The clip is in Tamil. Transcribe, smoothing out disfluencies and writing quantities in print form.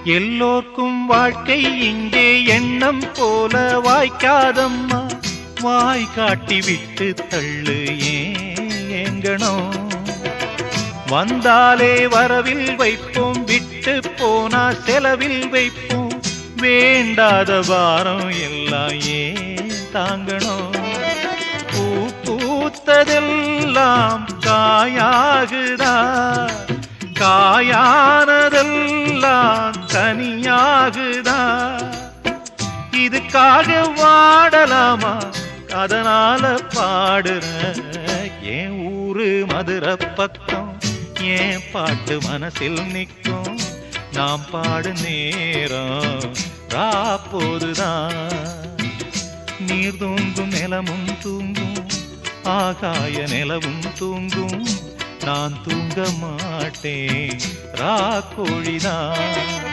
எல்லோர்க்கும் வாழ்க்கை இங்கே எண்ணம் போல வாய்க்காதம்மா. வாய் காட்டி விட்டு தள்ளு ஏங்கணும். வந்தாலே வரவில் வைப்போம், விட்டு போனா செலவில் வைப்போம். வேண்டாத பாரம் எல்லாம் ஏன் தாங்கணும். பூ பூத்ததெல்லாம் காயாகுதா, காயானதெல்லாம் கனியாகுதா. இதுக்காக வாடலாமா, அதனால பாடுற. என் ஊரு மதுரை பக்கம், என் பாட்டு மனசில் நிற்கும். நாம் பாடு நேரம் ராப்போதுதான். நீர் தூங்கும் நிலமும் தூங்கும், ஆகாய நிலவும் தூங்கும். நான் தூங்க மாட்டேன் ராக்கோழிதான்.